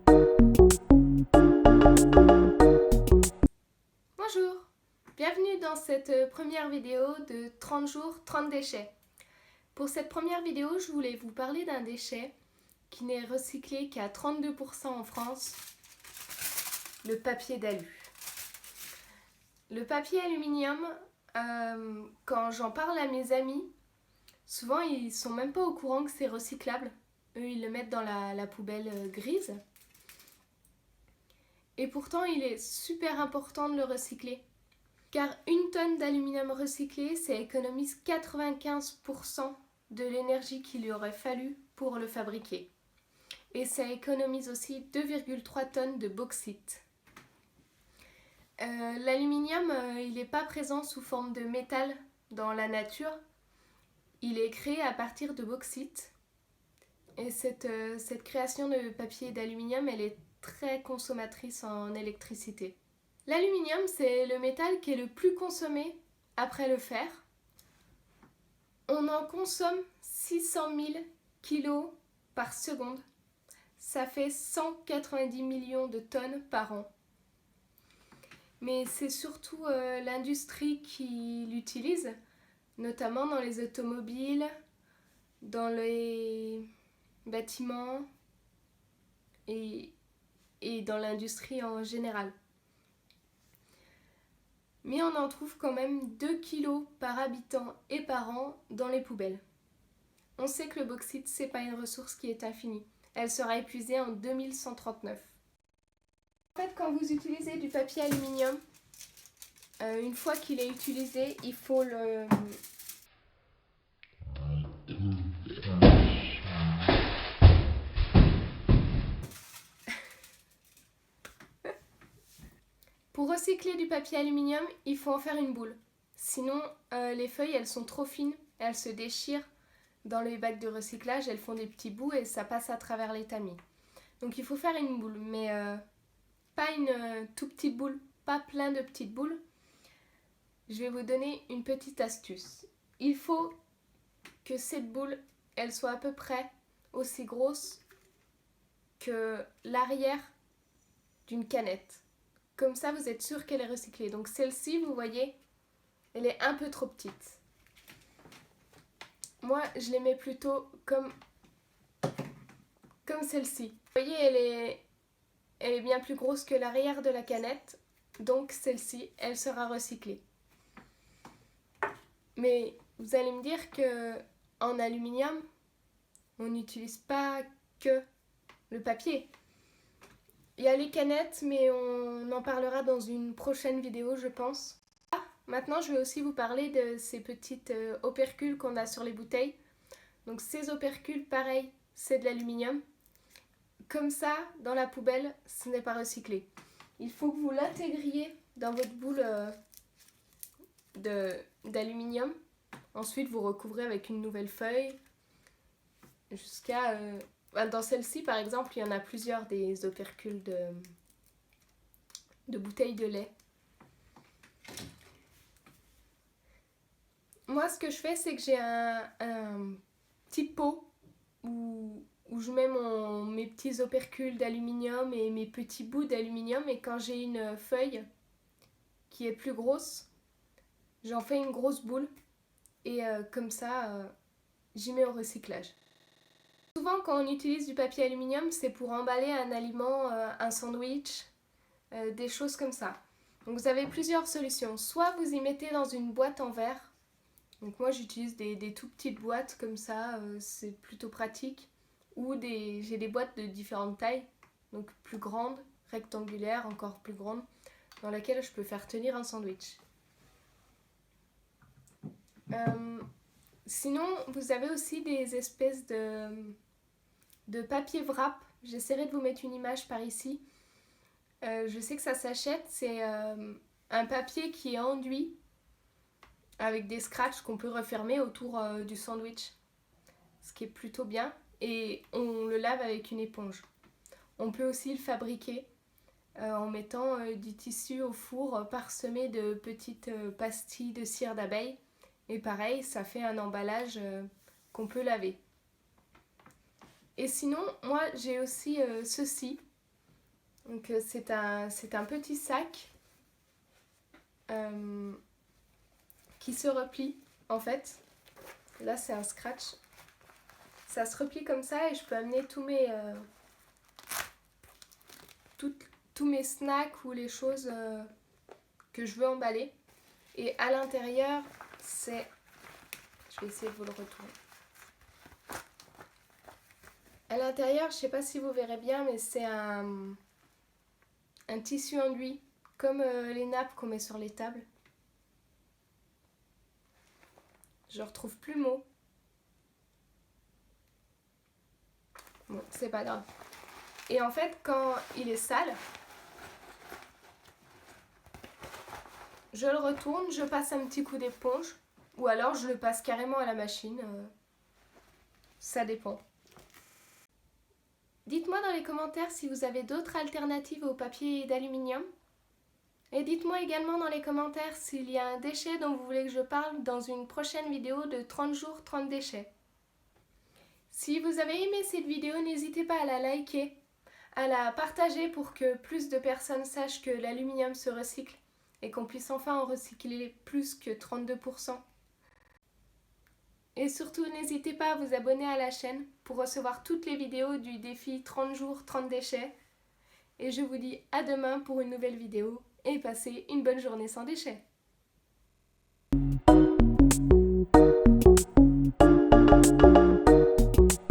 Bonjour, bienvenue dans cette première vidéo de 30 jours, 30 déchets. Pour cette première vidéo, je voulais vous parler d'un déchet qui n'est recyclé qu'à 32% en France, le papier d'alu. Le papier aluminium, quand j'en parle à mes amis, souvent ils sont même pas au courant que c'est recyclable. Eux, ils le mettent dans la poubelle grise. Et pourtant, il est super important de le recycler. Car une tonne d'aluminium recyclé, ça économise 95% de l'énergie qu'il lui aurait fallu pour le fabriquer. Et ça économise aussi 2,3 tonnes de bauxite. L'aluminium, il n'est pas présent sous forme de métal dans la nature. Il est créé à partir de bauxite. Et cette création de papier d'aluminium, elle est très consommatrice en électricité. L'aluminium, c'est le métal qui est le plus consommé après le fer. On en consomme 600 000 kilos par seconde. Ça fait 190 millions de tonnes par an. Mais c'est surtout l'industrie qui l'utilise, notamment dans les automobiles, dans les bâtiments et dans l'industrie en général. Mais on en trouve quand même 2 kilos par habitant et par an dans les poubelles. On sait que le bauxite, c'est pas une ressource qui est infinie. Elle sera épuisée en 2139. En fait, quand vous utilisez du papier aluminium, une fois qu'il est utilisé, il faut le... Pour recycler du papier aluminium, il faut en faire une boule. Sinon, les feuilles, elles sont trop fines, elles se déchirent dans les bacs de recyclage, elles font des petits bouts et ça passe à travers les tamis. Donc il faut faire une boule, mais pas une toute petite boule, pas plein de petites boules. Je vais vous donner une petite astuce. Il faut que cette boule, elle soit à peu près aussi grosse que l'arrière d'une canette. Comme ça, vous êtes sûr qu'elle est recyclée. Donc celle-ci, vous voyez, elle est un peu trop petite. Moi, je les mets plutôt comme celle-ci. Vous voyez, elle est bien plus grosse que l'arrière de la canette. Donc celle-ci, elle sera recyclée. Mais vous allez me dire qu'en aluminium, on n'utilise pas que le papier. Il y a les canettes, mais on en parlera dans une prochaine vidéo, je pense. Maintenant, je vais aussi vous parler de ces petites opercules qu'on a sur les bouteilles. Donc ces opercules, pareil, c'est de l'aluminium. Comme ça, dans la poubelle, ce n'est pas recyclé. Il faut que vous l'intégriez dans votre boule d'aluminium. Ensuite, vous recouvrez avec une nouvelle feuille. Jusqu'à... dans celle-ci, par exemple, il y en a plusieurs des opercules de bouteilles de lait. Moi, ce que je fais, c'est que j'ai un petit pot où je mets mes petits opercules d'aluminium et mes petits bouts d'aluminium. Et quand j'ai une feuille qui est plus grosse, j'en fais une grosse boule. Et comme ça, j'y mets au recyclage. Souvent, quand on utilise du papier aluminium, c'est pour emballer un aliment, un sandwich, des choses comme ça. Donc vous avez plusieurs solutions. Soit vous y mettez dans une boîte en verre. Donc moi j'utilise des tout petites boîtes comme ça, c'est plutôt pratique. Ou j'ai des boîtes de différentes tailles, donc plus grandes, rectangulaires, encore plus grandes, dans lesquelles je peux faire tenir un sandwich. Sinon, vous avez aussi des espèces de papier wrap. J'essaierai de vous mettre une image par ici. Je sais que ça s'achète, c'est un papier qui est enduit avec des scratchs qu'on peut refermer autour du sandwich, ce qui est plutôt bien, et on le lave avec une éponge. On peut aussi le fabriquer en mettant du tissu au four parsemé de petites pastilles de cire d'abeille, et pareil, ça fait un emballage qu'on peut laver. Et sinon, moi j'ai aussi ceci. Donc c'est un petit sac qui se replie en fait. Là c'est un scratch. Ça se replie comme ça et je peux amener tous mes snacks ou les choses que je veux emballer. Et à l'intérieur, c'est... Je vais essayer de vous le retourner. À l'intérieur, je sais pas si vous verrez bien, mais c'est un tissu enduit, comme les nappes qu'on met sur les tables. Je retrouve plus le mot. Bon, c'est pas grave. Et en fait, quand il est sale, je le retourne, je passe un petit coup d'éponge, ou alors je le passe carrément à la machine. Ça dépend. Dites-moi dans les commentaires si vous avez d'autres alternatives au papier d'aluminium. Et dites-moi également dans les commentaires s'il y a un déchet dont vous voulez que je parle dans une prochaine vidéo de 30 jours, 30 déchets. Si vous avez aimé cette vidéo, n'hésitez pas à la liker, à la partager pour que plus de personnes sachent que l'aluminium se recycle et qu'on puisse enfin en recycler plus que 32%. Et surtout, n'hésitez pas à vous abonner à la chaîne pour recevoir toutes les vidéos du défi 30 jours, 30 déchets. Et je vous dis à demain pour une nouvelle vidéo et passez une bonne journée sans déchets.